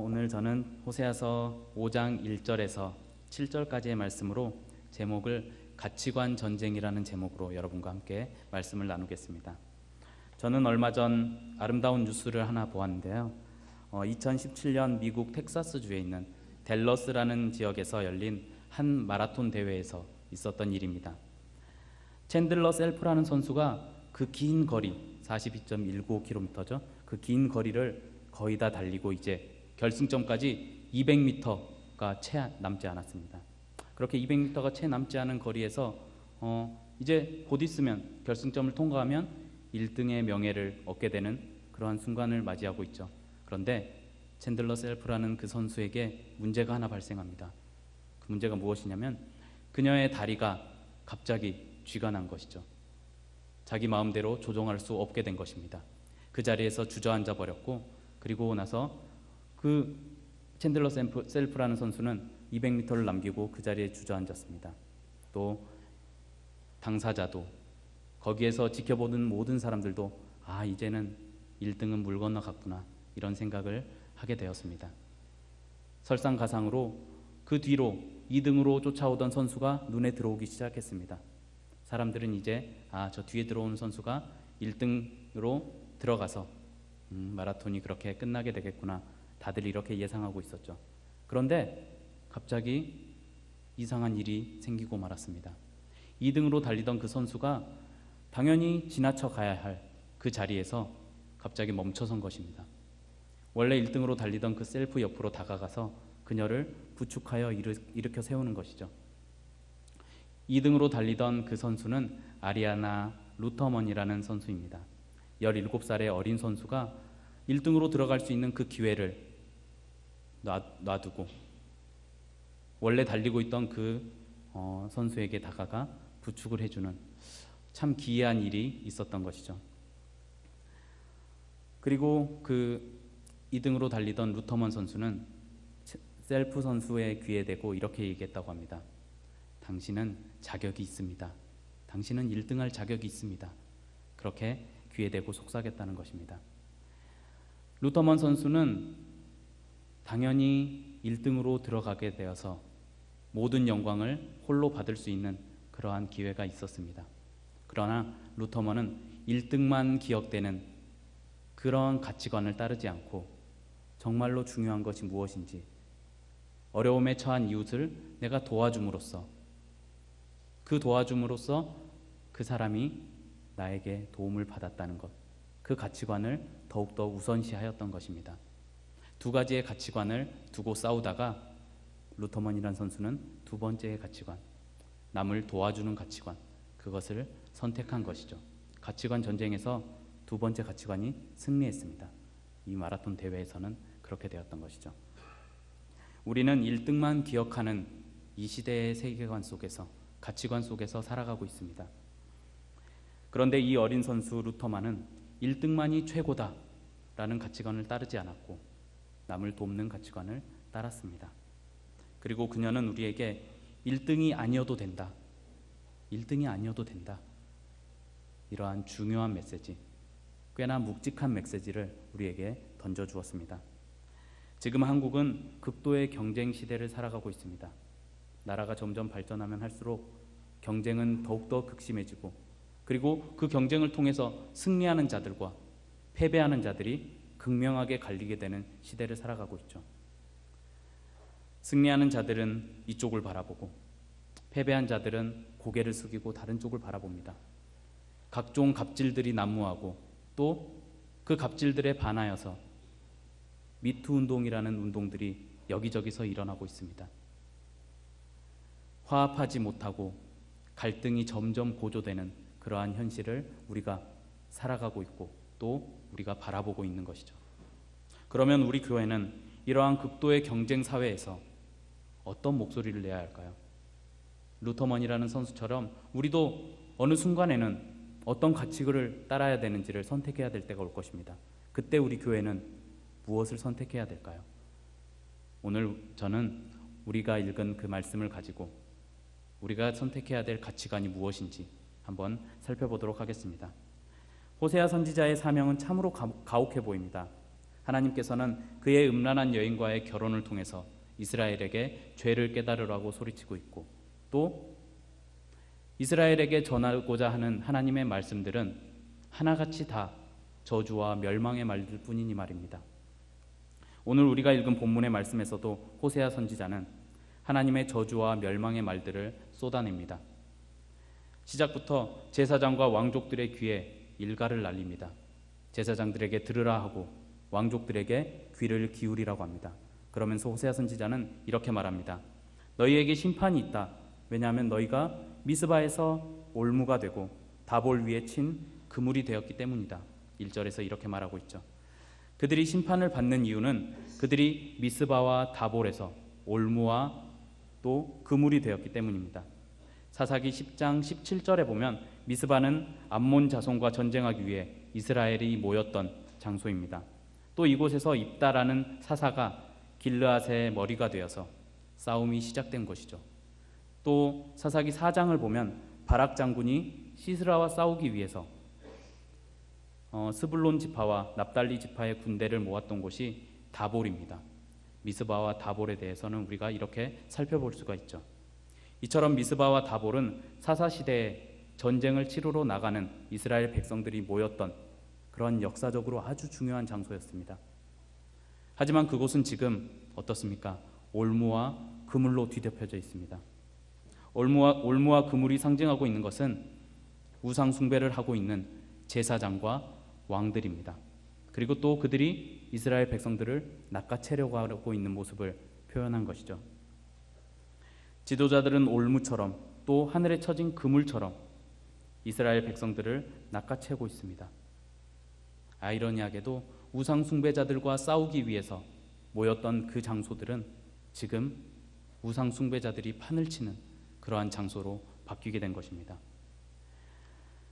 오늘 저는 호세아서 5장 1절에서 7절까지의 말씀으로 제목을 가치관 전쟁이라는 제목으로 여러분과 함께 말씀을 나누겠습니다. 저는 얼마 전 아름다운 뉴스를 하나 보았는데요. 2017년 미국 텍사스주에 있는 댈러스라는 지역에서 열린 한 마라톤 대회에서 있었던 일입니다. 챈들러 셀프라는 선수가 그 긴 거리, 42.195km죠. 그 긴 거리를 거의 다 달리고 이제 결승점까지 200m가 채 남지 않았습니다. 그렇게 200m가 채 남지 않은 거리에서 이제 곧 있으면 결승점을 통과하면 1등의 명예를 얻게 되는 그러한 순간을 맞이하고 있죠. 그런데 챈들러 셀프라는 그 선수에게 문제가 하나 발생합니다. 그 문제가 무엇이냐면 그녀의 다리가 갑자기 쥐가 난 것이죠. 자기 마음대로 조종할 수 없게 된 것입니다. 그 자리에서 주저앉아 버렸고, 그리고 나서 그 챈들러 셀프라는 선수는 200m를 남기고 그 자리에 주저앉았습니다. 또 당사자도, 거기에서 지켜보는 모든 사람들도 이제는 1등은 물 건너갔구나, 이런 생각을 하게 되었습니다. 설상가상으로 그 뒤로 2등으로 쫓아오던 선수가 눈에 들어오기 시작했습니다. 사람들은 이제 저 뒤에 들어오는 선수가 1등으로 들어가서 마라톤이 그렇게 끝나게 되겠구나, 다들 이렇게 예상하고 있었죠. 그런데 갑자기 이상한 일이 생기고 말았습니다. 2등으로 달리던 그 선수가 당연히 지나쳐 가야 할 그 자리에서 갑자기 멈춰선 것입니다. 원래 1등으로 달리던 그 셀프 옆으로 다가가서 그녀를 부축하여 일으켜 세우는 것이죠. 2등으로 달리던 그 선수는 아리아나 루터먼이라는 선수입니다. 17살의 어린 선수가 1등으로 들어갈 수 있는 그 기회를 놔두고 원래 달리고 있던 그 선수에게 다가가 부축을 해주는 참 기이한 일이 있었던 것이죠. 그리고 그 2등으로 달리던 루터먼 선수는 셀프 선수의 귀에 대고 이렇게 얘기했다고 합니다. 당신은 자격이 있습니다. 당신은 1등할 자격이 있습니다. 그렇게 귀에 대고 속삭였다는 것입니다. 루터먼 선수는 당연히 1등으로 들어가게 되어서 모든 영광을 홀로 받을 수 있는 그러한 기회가 있었습니다. 그러나 루터먼은 1등만 기억되는 그런 가치관을 따르지 않고 정말로 중요한 것이 무엇인지, 어려움에 처한 이웃을 내가 도와줌으로써 그 사람이 나에게 도움을 받았다는 것, 그 가치관을 더욱더 우선시하였던 것입니다. 두 가지의 가치관을 두고 싸우다가 루터먼이라는 선수는 두 번째의 가치관, 남을 도와주는 가치관, 그것을 선택한 것이죠. 가치관 전쟁에서 두 번째 가치관이 승리했습니다. 이 마라톤 대회에서는 그렇게 되었던 것이죠. 우리는 1등만 기억하는 이 시대의 세계관 속에서, 가치관 속에서 살아가고 있습니다. 그런데 이 어린 선수 루터만은 1등만이 최고다라는 가치관을 따르지 않았고 남을 돕는 가치관을 따랐습니다. 그리고 그녀는 우리에게 1등이 아니어도 된다, 1등이 아니어도 된다, 이러한 중요한 메시지, 꽤나 묵직한 메시지를 우리에게 던져주었습니다. 지금 한국은 극도의 경쟁 시대를 살아가고 있습니다. 나라가 점점 발전하면 할수록 경쟁은 더욱더 극심해지고, 그리고 그 경쟁을 통해서 승리하는 자들과 패배하는 자들이 극명하게 갈리게 되는 시대를 살아가고 있죠. 승리하는 자들은 이쪽을 바라보고 패배한 자들은 고개를 숙이고 다른 쪽을 바라봅니다. 각종 갑질들이 난무하고 또 그 갑질들에 반하여서 미투 운동이라는 운동들이 여기저기서 일어나고 있습니다. 화합하지 못하고 갈등이 점점 고조되는 그러한 현실을 우리가 살아가고 있고 또 우리가 바라보고 있는 것이죠. 그러면 우리 교회는 이러한 극도의 경쟁 사회에서 어떤 목소리를 내야 할까요? 루터먼이라는 선수처럼 우리도 어느 순간에는 어떤 가치를 따라야 되는지를 선택해야 될 때가 올 것입니다. 그때 우리 교회는 무엇을 선택해야 될까요? 오늘 저는 우리가 읽은 그 말씀을 가지고 우리가 선택해야 될 가치관이 무엇인지 한번 살펴보도록 하겠습니다. 호세아 선지자의 사명은 참으로 가혹해 보입니다. 하나님께서는 그의 음란한 여인과의 결혼을 통해서 이스라엘에게 죄를 깨달으라고 소리치고 있고, 또 이스라엘에게 전하고자 하는 하나님의 말씀들은 하나같이 다 저주와 멸망의 말들 뿐이니 말입니다. 오늘 우리가 읽은 본문의 말씀에서도 호세아 선지자는 하나님의 저주와 멸망의 말들을 쏟아냅니다. 시작부터 제사장과 왕족들의 귀에 일갈을 날립니다. 제사장들에게 들으라 하고 왕족들에게 귀를 기울이라고 합니다. 그러면서 호세아 선지자는 이렇게 말합니다. 너희에게 심판이 있다. 왜냐하면 너희가 미스바에서 올무가 되고 다볼 위에 친 그물이 되었기 때문이다. 1절에서 이렇게 말하고 있죠. 그들이 심판을 받는 이유는 그들이 미스바와 다볼에서 올무와 또 그물이 되었기 때문입니다. 사사기 10장 17절에 보면 미스바는 암몬 자손과 전쟁하기 위해 이스라엘이 모였던 장소입니다. 또 이곳에서 입다라는 사사가 길르앗의 머리가 되어서 싸움이 시작된 것이죠. 또 사사기 4장을 보면 바락 장군이 시스라와 싸우기 위해서 스불론 지파와 납달리 지파의 군대를 모았던 곳이 다볼입니다. 미스바와 다볼에 대해서는 우리가 이렇게 살펴볼 수가 있죠. 이처럼 미스바와 다볼은 사사시대에 전쟁을 치르러 나가는 이스라엘 백성들이 모였던 그런 역사적으로 아주 중요한 장소였습니다. 하지만 그곳은 지금 어떻습니까? 올무와 그물로 뒤덮여져 있습니다. 올무와 그물이 상징하고 있는 것은 우상 숭배를 하고 있는 제사장과 왕들입니다. 그리고 또 그들이 이스라엘 백성들을 낚아채려고 하고 있는 모습을 표현한 것이죠. 지도자들은 올무처럼 또 하늘에 쳐진 그물처럼 이스라엘 백성들을 낚아채고 있습니다. 아이러니하게도 우상 숭배자들과 싸우기 위해서 모였던 그 장소들은 지금 우상 숭배자들이 판을 치는 그러한 장소로 바뀌게 된 것입니다.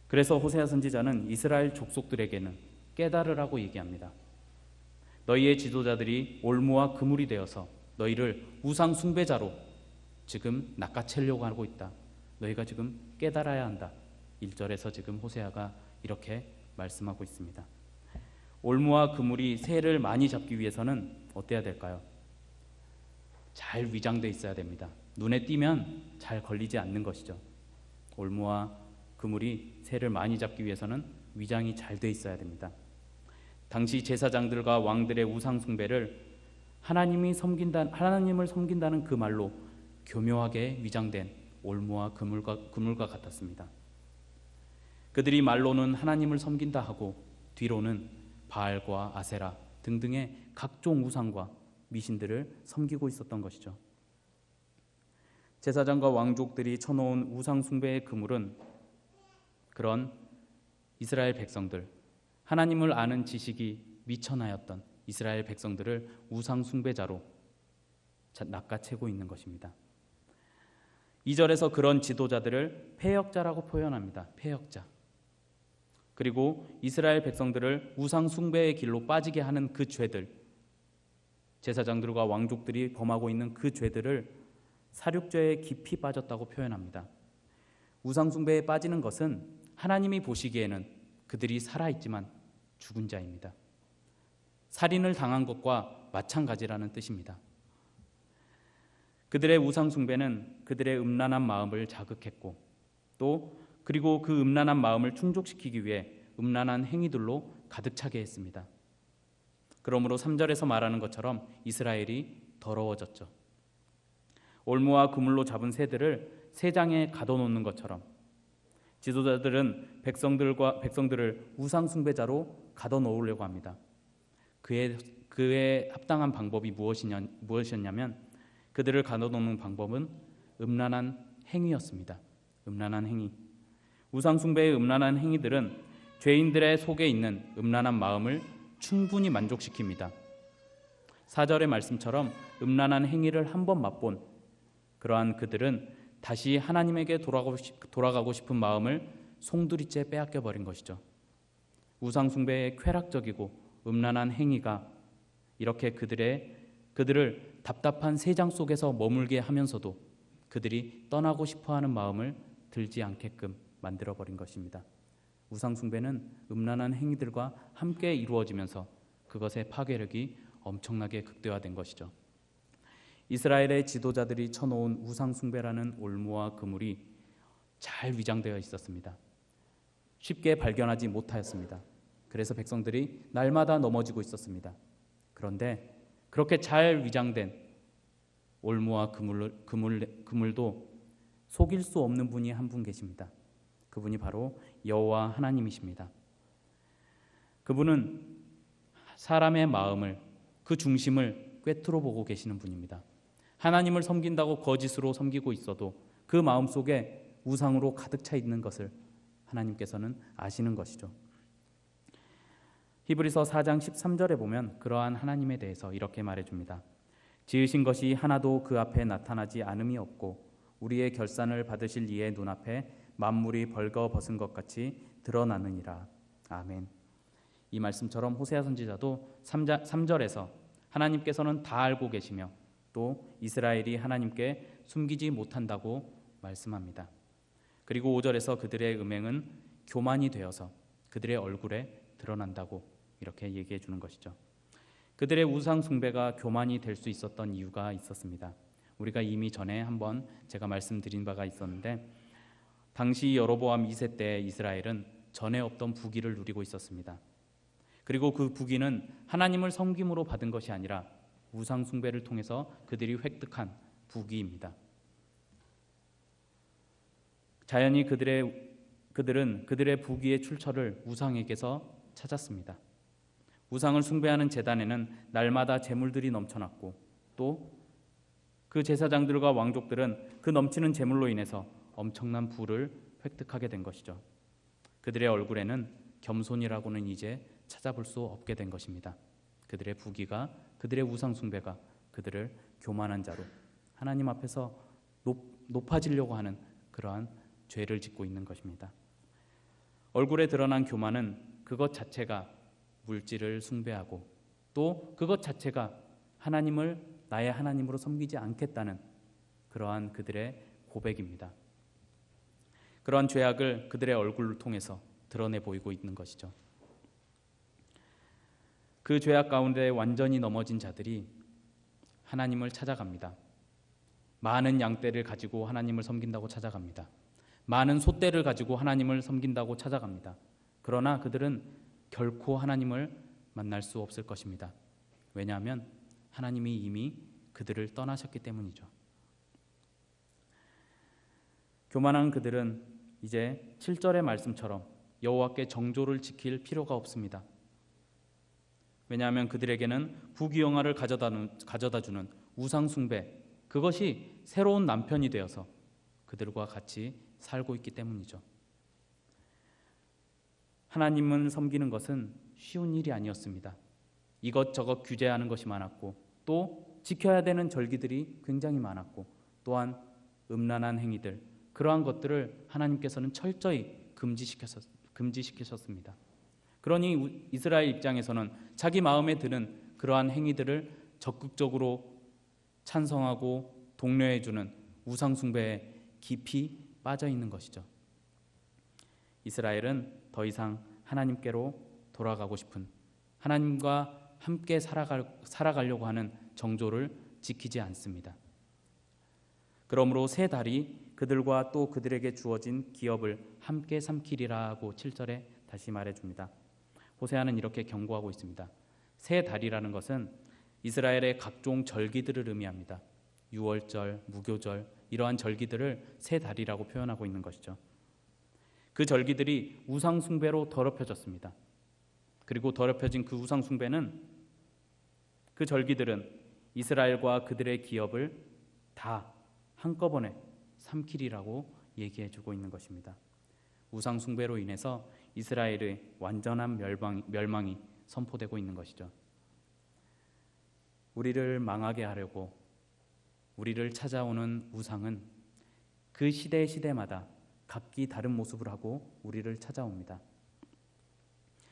그래서 호세아 선지자는 이스라엘 족속들에게는 깨달으라고 얘기합니다. 너희의 지도자들이 올무와 그물이 되어서 너희를 우상 숭배자로 지금 낚아채려고 하고 있다. 너희가 지금 깨달아야 한다. 1절에서 지금 호세아가 이렇게 말씀하고 있습니다. 올무와 그물이 새를 많이 잡기 위해서는 어때야 될까요? 잘 위장되어 있어야 됩니다. 눈에 띄면 잘 걸리지 않는 것이죠. 올무와 그물이 새를 많이 잡기 위해서는 위장이 잘 돼 있어야 됩니다. 당시 제사장들과 왕들의 우상 숭배를 하나님을 섬긴다는 그 말로 교묘하게 위장된 올무와 그물과 같았습니다. 그들이 말로는 하나님을 섬긴다 하고 뒤로는 바알과 아세라 등등의 각종 우상과 미신들을 섬기고 있었던 것이죠. 제사장과 왕족들이 쳐놓은 우상 숭배의 그물은 그런 이스라엘 백성들, 하나님을 아는 지식이 미천하였던 이스라엘 백성들을 우상 숭배자로 낚아채고 있는 것입니다. 2절에서 그런 지도자들을 패역자라고 표현합니다. 패역자. 그리고 이스라엘 백성들을 우상 숭배의 길로 빠지게 하는 그 죄들, 제사장들과 왕족들이 범하고 있는 그 죄들을 살육죄에 깊이 빠졌다고 표현합니다. 우상 숭배에 빠지는 것은 하나님이 보시기에는 그들이 살아있지만 죽은 자입니다. 살인을 당한 것과 마찬가지라는 뜻입니다. 그들의 우상 숭배는 그들의 음란한 마음을 자극했고 또 그리고 그 음란한 마음을 충족시키기 위해 음란한 행위들로 가득 차게 했습니다. 그러므로 3절에서 말하는 것처럼 이스라엘이 더러워졌죠. 올무와 그물로 잡은 새들을 새장에 가둬놓는 것처럼 지도자들은 백성들을 우상 숭배자로 가둬놓으려고 합니다. 그에 합당한 방법이 무엇이었냐면 그들을 가둬놓는 방법은 음란한 행위였습니다. 음란한 행위. 우상 숭배의 음란한 행위들은 죄인들의 속에 있는 음란한 마음을 충분히 만족시킵니다. 4절의 말씀처럼 음란한 행위를 한번 맛본 그러한 그들은 다시 하나님에게 돌아가고 싶은 마음을 송두리째 빼앗겨 버린 것이죠. 우상 숭배의 쾌락적이고 음란한 행위가 이렇게 그들을 답답한 세장 속에서 머물게 하면서도 그들이 떠나고 싶어하는 마음을 들지 않게끔 만들어 버린 것입니다. 우상 숭배는 음란한 행위들과 함께 이루어지면서 그것의 파괴력이 엄청나게 극대화된 것이죠. 이스라엘의 지도자들이 쳐놓은 우상 숭배라는 올무와 그물이 잘 위장되어 있었습니다. 쉽게 발견하지 못하였습니다. 그래서 백성들이 날마다 넘어지고 있었습니다. 그런데 그렇게 잘 위장된 올무와 그물도 속일 수 없는 분이 한 분 계십니다. 그분이 바로 여호와 하나님이십니다. 그분은 사람의 마음을, 그 중심을 꿰뚫어 보고 계시는 분입니다. 하나님을 섬긴다고 거짓으로 섬기고 있어도 그 마음속에 우상으로 가득 차 있는 것을 하나님께서는 아시는 것이죠. 히브리서 4장 13절에 보면 그러한 하나님에 대해서 이렇게 말해줍니다. 지으신 것이 하나도 그 앞에 나타나지 않음이 없고 우리의 결산을 받으실 이의 눈앞에 만물이 벌거벗은 것 같이 드러나느니라. 아멘. 이 말씀처럼 호세아 선지자도 3절에서 하나님께서는 다 알고 계시며 또 이스라엘이 하나님께 숨기지 못한다고 말씀합니다. 그리고 5절에서 그들의 음행은 교만이 되어서 그들의 얼굴에 드러난다고 이렇게 얘기해 주는 것이죠. 그들의 우상 숭배가 교만이 될 수 있었던 이유가 있었습니다. 우리가 이미 전에 한번 제가 말씀드린 바가 있었는데 당시 여로보암 2세 때 이스라엘은 전에 없던 부귀를 누리고 있었습니다. 그리고 그 부귀는 하나님을 섬김으로 받은 것이 아니라 우상 숭배를 통해서 그들이 획득한 부귀입니다. 자연히 그들은 그들의 부귀의 출처를 우상에게서 찾았습니다. 우상을 숭배하는 제단에는 날마다 제물들이 넘쳐났고 또 그 제사장들과 왕족들은 그 넘치는 제물로 인해서 엄청난 부를 획득하게 된 것이죠. 그들의 얼굴에는 겸손이라고는 이제 찾아볼 수 없게 된 것입니다. 그들의 부귀가, 그들의 우상 숭배가 그들을 교만한 자로 하나님 앞에서 높아지려고 하는 그러한 죄를 짓고 있는 것입니다. 얼굴에 드러난 교만은 그것 자체가 물질을 숭배하고 또 그것 자체가 하나님을 나의 하나님으로 섬기지 않겠다는 그러한 그들의 고백입니다. 그러한 죄악을 그들의 얼굴을 통해서 드러내 보이고 있는 것이죠. 그 죄악 가운데 완전히 넘어진 자들이 하나님을 찾아갑니다. 많은 양떼를 가지고 하나님을 섬긴다고 찾아갑니다. 많은 소떼를 가지고 하나님을 섬긴다고 찾아갑니다. 그러나 그들은 결코 하나님을 만날 수 없을 것입니다. 왜냐하면 하나님이 이미 그들을 떠나셨기 때문이죠. 교만한 그들은 이제 7절의 말씀처럼 여호와께 정조를 지킬 필요가 없습니다. 왜냐하면 그들에게는 부귀영화를 가져다주는 우상숭배, 그것이 새로운 남편이 되어서 그들과 같이 살고 있기 때문이죠. 하나님을 섬기는 것은 쉬운 일이 아니었습니다. 이것저것 규제하는 것이 많았고 또 지켜야 되는 절기들이 굉장히 많았고 또한 음란한 행위들, 그러한 것들을 하나님께서는 철저히 금지시키셨습니다. 그러니 이스라엘 입장에서는 자기 마음에 드는 그러한 행위들을 적극적으로 찬성하고 독려해주는 우상숭배에 깊이 빠져 있는 것이죠. 이스라엘은 더 이상 하나님께로 돌아가고 싶은, 하나님과 함께 살아가려고 하는 정조를 지키지 않습니다. 그러므로 새 달이 그들과 또 그들에게 주어진 기업을 함께 삼키리라고 7절에 다시 말해줍니다. 호세아는 이렇게 경고하고 있습니다. 새 달이라는 것은 이스라엘의 각종 절기들을 의미합니다. 유월절, 무교절, 이러한 절기들을 새 달이라고 표현하고 있는 것이죠. 그 절기들이 우상 숭배로 더럽혀졌습니다. 그리고 더럽혀진 그 우상 숭배는, 그 절기들은 이스라엘과 그들의 기업을 다 한꺼번에 삼키리라고 얘기해주고 있는 것입니다. 우상 숭배로 인해서 이스라엘의 완전한 멸망이 선포되고 있는 것이죠. 우리를 망하게 하려고 우리를 찾아오는 우상은 그 시대마다 각기 다른 모습을 하고 우리를 찾아옵니다.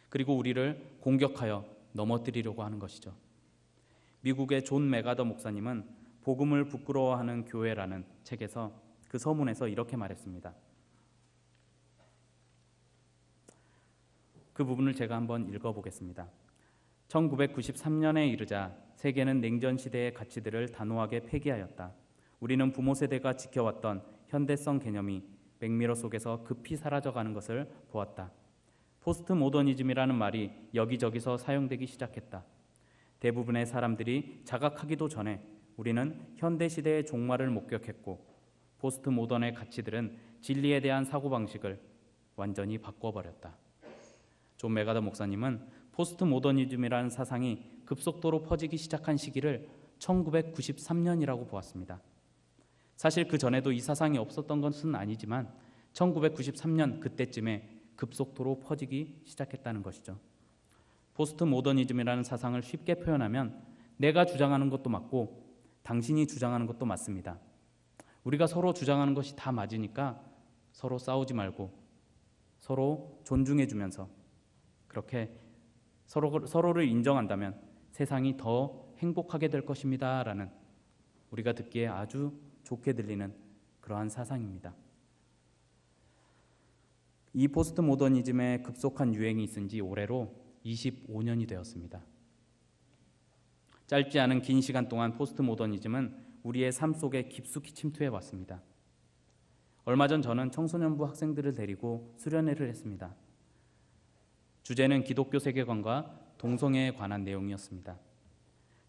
그리고 우리를 공격하여 넘어뜨리려고 하는 것이죠. 미국의 존 메가더 목사님은 복음을 부끄러워하는 교회라는 책에서, 그 서문에서 이렇게 말했습니다. 그 부분을 제가 한번 읽어보겠습니다. 1993년에 이르자 세계는 냉전 시대의 가치들을 단호하게 폐기하였다. 우리는 부모 세대가 지켜왔던 현대성 개념이 백미러 속에서 급히 사라져가는 것을 보았다. 포스트 모더니즘이라는 말이 여기저기서 사용되기 시작했다. 대부분의 사람들이 자각하기도 전에 우리는 현대 시대의 종말을 목격했고, 포스트 모던의 가치들은 진리에 대한 사고방식을 완전히 바꿔버렸다. 존 메가더 목사님은 포스트 모더니즘이라는 사상이 급속도로 퍼지기 시작한 시기를 1993년이라고 보았습니다. 사실 그 전에도 이 사상이 없었던 것은 아니지만 1993년 그때쯤에 급속도로 퍼지기 시작했다는 것이죠. 포스트 모더니즘이라는 사상을 쉽게 표현하면 내가 주장하는 것도 맞고 당신이 주장하는 것도 맞습니다. 우리가 서로 주장하는 것이 다 맞으니까 서로 싸우지 말고 서로 존중해주면서 그렇게 서로를 인정한다면 세상이 더 행복하게 될 것입니다 라는, 우리가 듣기에 아주 좋게 들리는 그러한 사상입니다. 이 포스트 모더니즘의 급속한 유행이 있은 지 올해로 25년이 되었습니다. 짧지 않은 긴 시간 동안 포스트 모더니즘은 우리의 삶 속에 깊숙이 침투해 왔습니다. 얼마 전 저는 청소년부 학생들을 데리고 수련회를 했습니다. 주제는 기독교 세계관과 동성애에 관한 내용이었습니다.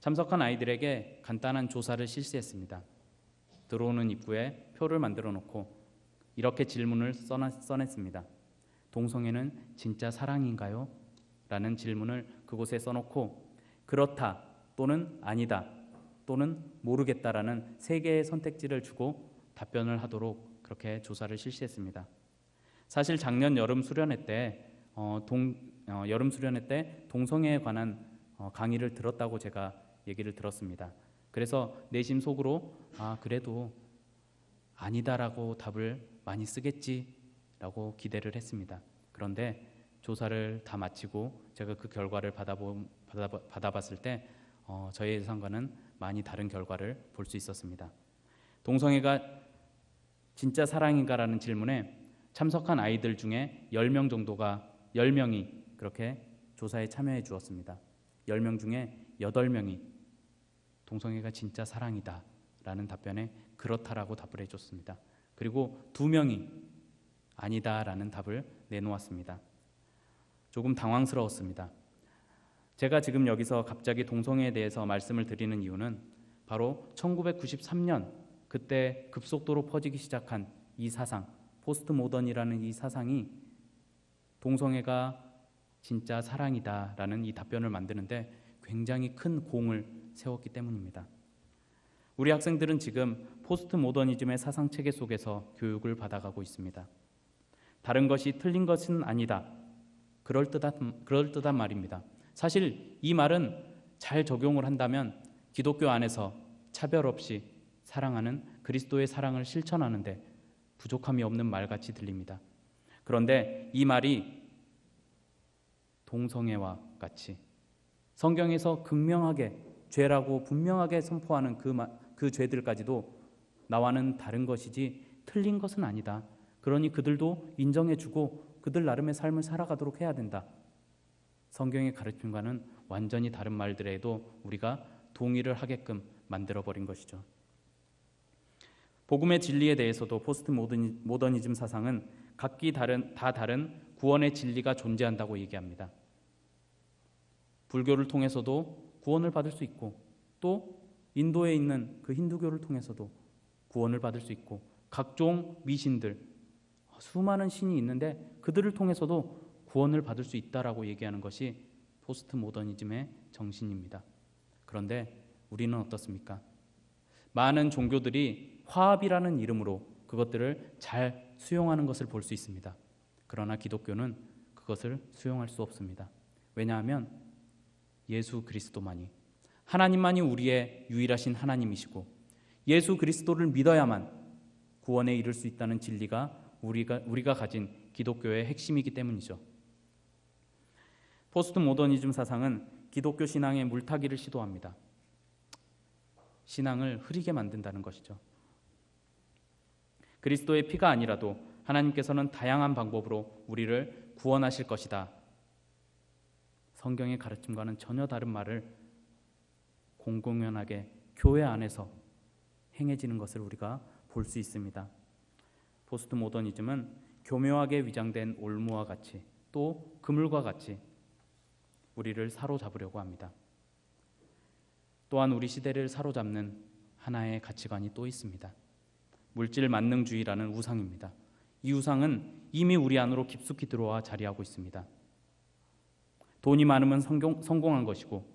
참석한 아이들에게 간단한 조사를 실시했습니다. 들어오는 입구에 표를 만들어 놓고 이렇게 질문을 써냈습니다. 동성애는 진짜 사랑인가요? 라는 질문을 그곳에 써놓고 그렇다 또는 아니다 또는 모르겠다라는 3개의 선택지를 주고 답변을 하도록 그렇게 조사를 실시했습니다. 사실 작년 여름 수련회 때 동성애에 관한 강의를 들었다고 제가 얘기를 들었습니다. 그래서 내심 속으로 그래도 아니다라고 답을 많이 쓰겠지라고 기대를 했습니다. 그런데 조사를 다 마치고 제가 그 결과를 받아봤을 때 저의 예상과는 많이 다른 결과를 볼 수 있었습니다. 동성애가 진짜 사랑인가라는 질문에 참석한 아이들 중에 10명이 그렇게 조사에 참여해 주었습니다. 10명 중에 8명이 동성애가 진짜 사랑이다 라는 답변에 그렇다라고 답을 해줬습니다. 그리고 2명이 아니다 라는 답을 내놓았습니다. 조금 당황스러웠습니다. 제가 지금 여기서 갑자기 동성애에 대해서 말씀을 드리는 이유는 바로 1993년 그때 급속도로 퍼지기 시작한 이 사상, 포스트 모던이라는 이 사상이 동성애가 진짜 사랑이다 라는 이 답변을 만드는데 굉장히 큰 공을 세웠기 때문입니다. 우리 학생들은 지금 포스트 모더니즘의 사상체계 속에서 교육을 받아가고 있습니다. 다른 것이 틀린 것은 아니다. 그럴듯한 말입니다. 사실 이 말은 잘 적용을 한다면 기독교 안에서 차별 없이 사랑하는 그리스도의 사랑을 실천하는데 부족함이 없는 말같이 들립니다. 그런데 이 말이 동성애와 같이 성경에서 극명하게 죄라고 분명하게 선포하는 그 죄들까지도 나와는 다른 것이지 틀린 것은 아니다. 그러니 그들도 인정해주고 그들 나름의 삶을 살아가도록 해야 된다. 성경의 가르침과는 완전히 다른 말들에도 우리가 동의를 하게끔 만들어버린 것이죠. 복음의 진리에 대해서도 포스트 모더니즘 사상은 각기 다 다른 구원의 진리가 존재한다고 얘기합니다. 불교를 통해서도 구원을 받을 수 있고 또 인도에 있는 그 힌두교를 통해서도 구원을 받을 수 있고 각종 미신들, 수많은 신이 있는데 그들을 통해서도 구원을 받을 수 있다라고 얘기하는 것이 포스트 모더니즘의 정신입니다. 그런데 우리는 어떻습니까? 많은 종교들이 화합이라는 이름으로 그것들을 잘 수용하는 것을 볼 수 있습니다. 그러나 기독교는 그것을 수용할 수 없습니다. 왜냐하면 예수 그리스도만이, 하나님만이 우리의 유일하신 하나님이시고 예수 그리스도를 믿어야만 구원에 이를 수 있다는 진리가 우리가 가진 기독교의 핵심이기 때문이죠. 포스트 모더니즘 사상은 기독교 신앙의 물타기를 시도합니다. 신앙을 흐리게 만든다는 것이죠. 그리스도의 피가 아니라도 하나님께서는 다양한 방법으로 우리를 구원하실 것이다. 성경의 가르침과는 전혀 다른 말을 공공연하게 교회 안에서 행해지는 것을 우리가 볼 수 있습니다. 포스트 모더니즘은 교묘하게 위장된 올무와 같이 또 그물과 같이 우리를 사로잡으려고 합니다. 또한 우리 시대를 사로잡는 하나의 가치관이 또 있습니다. 물질 만능주의라는 우상입니다. 이 우상은 이미 우리 안으로 깊숙이 들어와 자리하고 있습니다. 돈이 많으면 성공한 것이고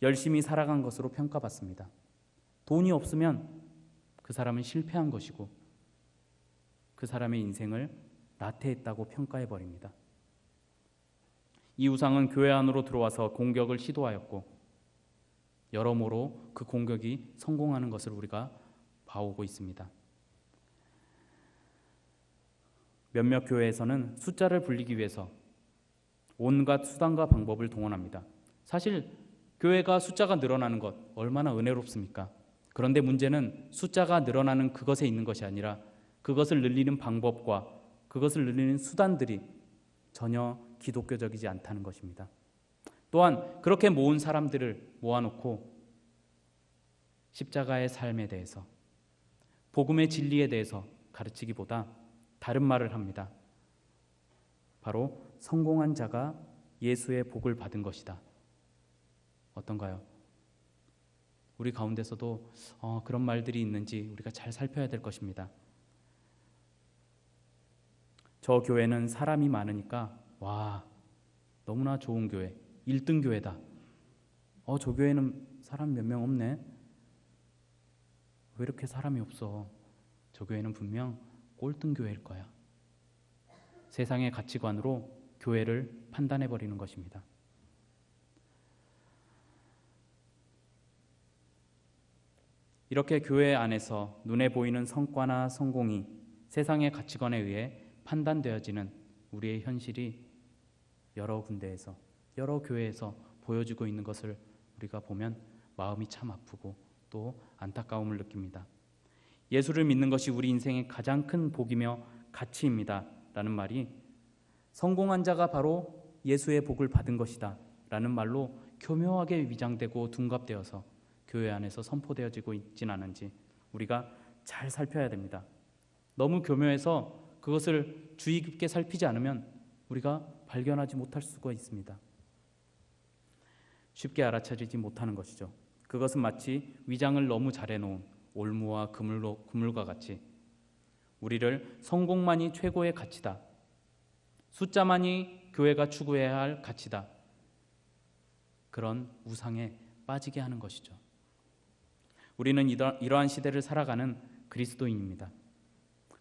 열심히 살아간 것으로 평가받습니다. 돈이 없으면 그 사람은 실패한 것이고 그 사람의 인생을 나태했다고 평가해버립니다. 이 우상은 교회 안으로 들어와서 공격을 시도하였고 여러모로 그 공격이 성공하는 것을 우리가 봐오고 있습니다. 몇몇 교회에서는 숫자를 불리기 위해서 온갖 수단과 방법을 동원합니다. 사실 교회가 숫자가 늘어나는 것 얼마나 은혜롭습니까? 그런데 문제는 숫자가 늘어나는 그것에 있는 것이 아니라 그것을 늘리는 방법과 그것을 늘리는 수단들이 전혀 기독교적이지 않다는 것입니다. 또한 그렇게 모은 사람들을 모아놓고 십자가의 삶에 대해서 복음의 진리에 대해서 가르치기보다 다른 말을 합니다. 바로 성공한 자가 예수의 복을 받은 것이다. 어떤가요? 우리 가운데서도 그런 말들이 있는지 우리가 잘 살펴야 될 것입니다. 저 교회는 사람이 많으니까 와, 너무나 좋은 교회, 1등 교회다. 저 교회는 사람 몇 명 없네. 왜 이렇게 사람이 없어? 저 교회는 분명 꼴등 교회일 거야. 세상의 가치관으로 교회를 판단해버리는 것입니다. 이렇게 교회 안에서 눈에 보이는 성과나 성공이 세상의 가치관에 의해 판단되어지는 우리의 현실이 여러 군데에서, 여러 교회에서 보여지고 있는 것을 우리가 보면 마음이 참 아프고 또 안타까움을 느낍니다. 예수를 믿는 것이 우리 인생의 가장 큰 복이며 가치입니다 라는 말이 성공한 자가 바로 예수의 복을 받은 것이다 라는 말로 교묘하게 위장되고 둔갑되어서 교회 안에서 선포되어지고 있진 않은지 우리가 잘 살펴야 됩니다. 너무 교묘해서 그것을 주의 깊게 살피지 않으면 우리가 발견하지 못할 수가 있습니다. 쉽게 알아차리지 못하는 것이죠. 그것은 마치 위장을 너무 잘해놓은 올무와 그물과 같이 우리를 성공만이 최고의 가치다, 숫자만이 교회가 추구해야 할 가치다, 그런 우상에 빠지게 하는 것이죠. 우리는 이러한 시대를 살아가는 그리스도인입니다.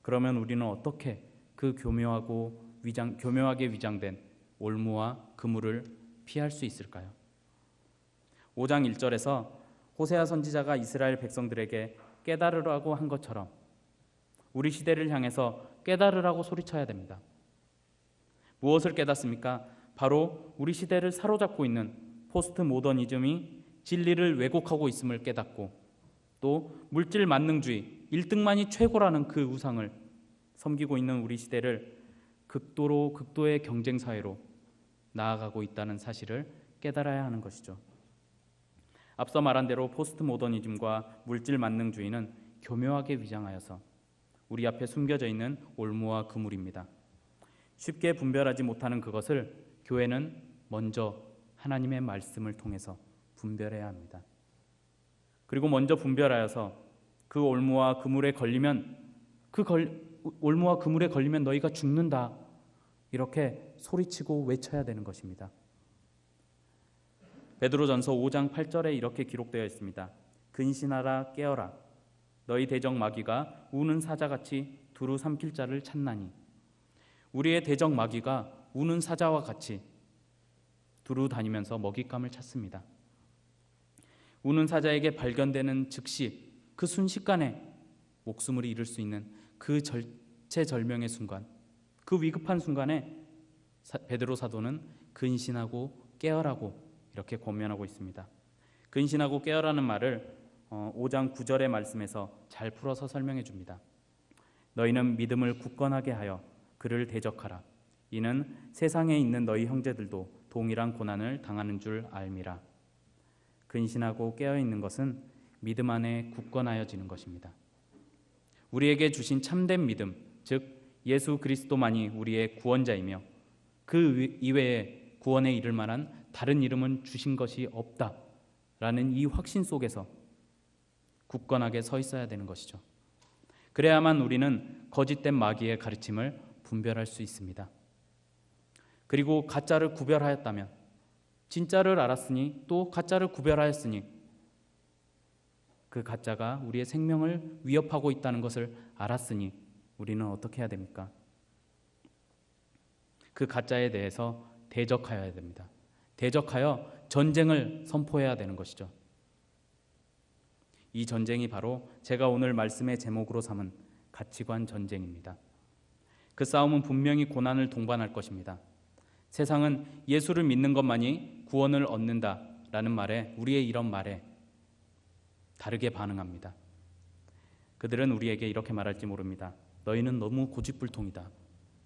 그러면 우리는 어떻게 그 교묘하게 위장된 올무와 그물을 피할 수 있을까요? 5장 1절에서 호세아 선지자가 이스라엘 백성들에게 깨달으라고 한 것처럼 우리 시대를 향해서 깨달으라고 소리쳐야 됩니다. 무엇을 깨닫습니까? 바로 우리 시대를 사로잡고 있는 포스트 모더니즘이 진리를 왜곡하고 있음을 깨닫고 또 물질 만능주의, 1등만이 최고라는 그 우상을 섬기고 있는 우리 시대를 극도의 경쟁 사회로 나아가고 있다는 사실을 깨달아야 하는 것이죠. 앞서 말한 대로 포스트 모더니즘과 물질 만능주의는 교묘하게 위장하여서 우리 앞에 숨겨져 있는 올무와 그물입니다. 쉽게 분별하지 못하는 그것을 교회는 먼저 하나님의 말씀을 통해서 분별해야 합니다. 그리고 먼저 분별하여서 그 올무와 그물에 걸리면 올무와 그물에 걸리면 너희가 죽는다, 이렇게 소리치고 외쳐야 되는 것입니다. 베드로전서 5장 8절에 이렇게 기록되어 있습니다. 근신하라 깨어라 너희 대적 마귀가 우는 사자같이 두루 삼킬 자를 찾나니. 우리의 대적 마귀가 우는 사자와 같이 두루 다니면서 먹잇감을 찾습니다. 우는 사자에게 발견되는 즉시 그 순식간에 목숨을 잃을 수 있는 그 절체절명의 순간, 그 위급한 순간에 베드로 사도는 근신하고 깨어라고 이렇게 권면하고 있습니다. 근신하고 깨어라는 말을 5장 9절의 말씀에서 잘 풀어서 설명해 줍니다. 너희는 믿음을 굳건하게 하여 그를 대적하라. 이는 세상에 있는 너희 형제들도 동일한 고난을 당하는 줄 알미라. 근신하고 깨어있는 것은 믿음 안에 굳건하여지는 것입니다. 우리에게 주신 참된 믿음, 즉 예수 그리스도만이 우리의 구원자이며 그 이외에 구원에 이를 만한 다른 이름은 주신 것이 없다라는 이 확신 속에서 굳건하게 서 있어야 되는 것이죠. 그래야만 우리는 거짓된 마귀의 가르침을 분별할 수 있습니다. 그리고 가짜를 구별하였다면, 진짜를 알았으니 또 가짜를 구별하였으니 그 가짜가 우리의 생명을 위협하고 있다는 것을 알았으니 우리는 어떻게 해야 됩니까? 그 가짜에 대해서 대적하여야 됩니다. 대적하여 전쟁을 선포해야 되는 것이죠. 이 전쟁이 바로 제가 오늘 말씀의 제목으로 삼은 가치관 전쟁입니다. 그 싸움은 분명히 고난을 동반할 것입니다. 세상은 예수를 믿는 것만이 구원을 얻는다라는 말에, 우리의 이런 말에 다르게 반응합니다. 그들은 우리에게 이렇게 말할지 모릅니다. 너희는 너무 고집불통이다.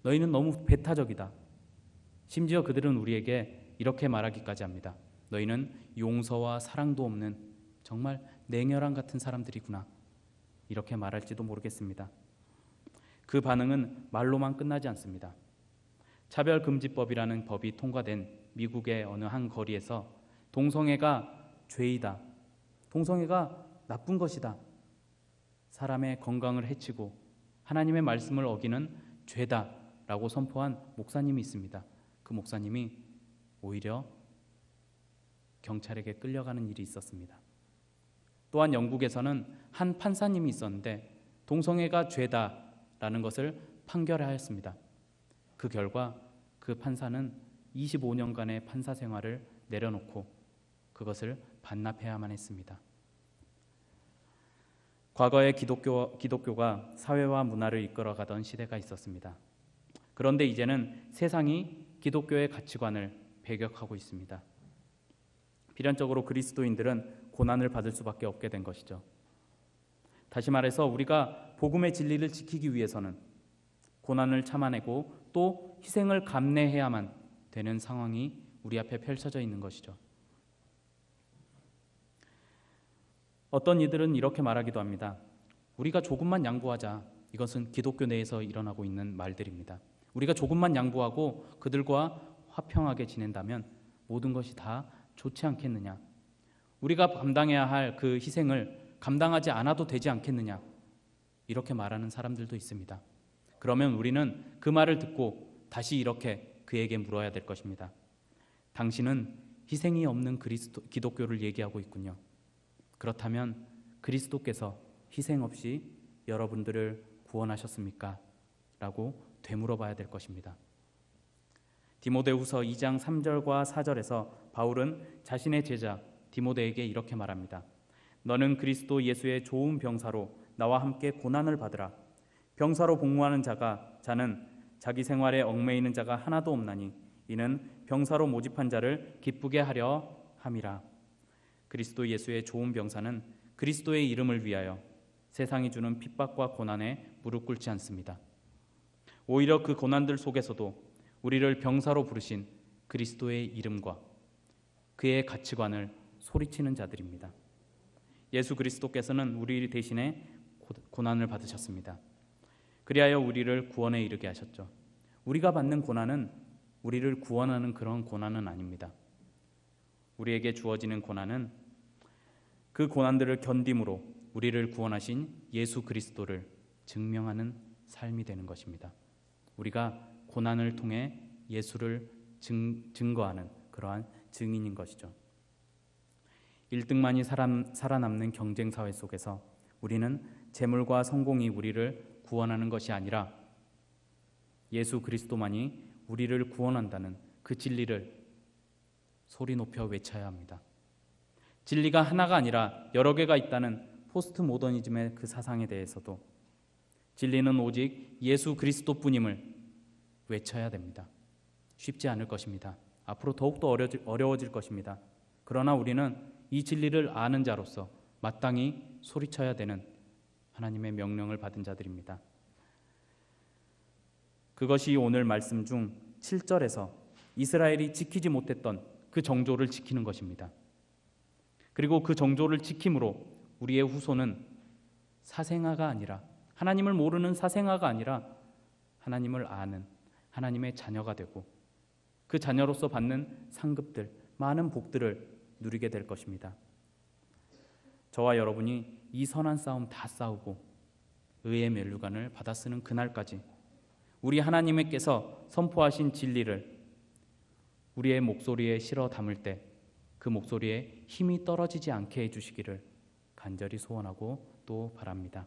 너희는 너무 배타적이다. 심지어 그들은 우리에게 이렇게 말하기까지 합니다. 너희는 용서와 사랑도 없는 정말 냉혈한 같은 사람들이구나. 이렇게 말할지도 모르겠습니다. 그 반응은 말로만 끝나지 않습니다. 차별금지법이라는 법이 통과된 미국의 어느 한 거리에서 동성애가 죄이다, 동성애가 나쁜 것이다, 사람의 건강을 해치고 하나님의 말씀을 어기는 죄다라고 선포한 목사님이 있습니다. 그 목사님이 오히려 경찰에게 끌려가는 일이 있었습니다. 또한 영국에서는 한 판사님이 있었는데 동성애가 죄다라는 것을 판결하였습니다. 그 결과 그 판사는 25년간의 판사 생활을 내려놓고 그것을 반납해야만 했습니다. 과거에 기독교가 사회와 문화를 이끌어가던 시대가 있었습니다. 그런데 이제는 세상이 기독교의 가치관을 배격하고 있습니다. 필연적으로 그리스도인들은 고난을 받을 수밖에 없게 된 것이죠. 다시 말해서 우리가 복음의 진리를 지키기 위해서는 고난을 참아내고 또 희생을 감내해야만 되는 상황이 우리 앞에 펼쳐져 있는 것이죠. 어떤 이들은 이렇게 말하기도 합니다. 우리가 조금만 양보하자. 이것은 기독교 내에서 일어나고 있는 말들입니다. 우리가 조금만 양보하고 그들과 화평하게 지낸다면 모든 것이 다 좋지 않겠느냐. 우리가 감당해야 할 그 희생을 감당하지 않아도 되지 않겠느냐. 이렇게 말하는 사람들도 있습니다. 그러면 우리는 그 말을 듣고 다시 이렇게 그에게 물어야 될 것입니다. 당신은 희생이 없는 기독교를 얘기하고 있군요. 그렇다면 그리스도께서 희생 없이 여러분들을 구원하셨습니까? 라고 되물어봐야 될 것입니다. 디모데후서 2장 3절과 4절에서 바울은 자신의 제자 디모데에게 이렇게 말합니다. 너는 그리스도 예수의 좋은 병사로 나와 함께 고난을 받으라. 병사로 복무하는 자는 자기 생활에 얽매이는 자가 하나도 없나니 이는 병사로 모집한 자를 기쁘게 하려 함이라. 그리스도 예수의 좋은 병사는 그리스도의 이름을 위하여 세상이 주는 핍박과 고난에 무릎 꿇지 않습니다. 오히려 그 고난들 속에서도 우리를 병사로 부르신 그리스도의 이름과 그의 가치관을 소리치는 자들입니다. 예수 그리스도께서는 우리 대신에 고난을 받으셨습니다. 그리하여 우리를 구원에 이르게 하셨죠. 우리가 받는 고난은 우리를 구원하는 그런 고난은 아닙니다. 우리에게 주어지는 고난은 그 고난들을 견딤으로 우리를 구원하신 예수 그리스도를 증명하는 삶이 되는 것입니다. 우리가 고난을 통해 예수를 증거하는 그러한 증인인 것이죠. 1등만이 살아남는 경쟁 사회 속에서 우리는 재물과 성공이 우리를 구원하는 것이 아니라 예수 그리스도만이 우리를 구원한다는 그 진리를 소리 높여 외쳐야 합니다. 진리가 하나가 아니라 여러 개가 있다는 포스트 모더니즘의 그 사상에 대해서도 진리는 오직 예수 그리스도뿐임을 외쳐야 됩니다. 쉽지 않을 것입니다. 앞으로 더욱더 어려워질 것입니다. 그러나 우리는 이 진리를 아는 자로서 마땅히 소리쳐야 되는 하나님의 명령을 받은 자들입니다. 그것이 오늘 말씀 중 7절에서 이스라엘이 지키지 못했던 그 정조를 지키는 것입니다. 그리고 그 정조를 지킴으로 우리의 후손은 사생아가 아니라, 하나님을 모르는 사생아가 아니라 하나님을 아는 하나님의 자녀가 되고 그 자녀로서 받는 상급들, 많은 복들을 누리게 될 것입니다. 저와 여러분이 이 선한 싸움 다 싸우고 의의 면류관을 받아 쓰는 그날까지 우리 하나님께서 선포하신 진리를 우리의 목소리에 실어 담을 때 그 목소리에 힘이 떨어지지 않게 해주시기를 간절히 소원하고 또 바랍니다.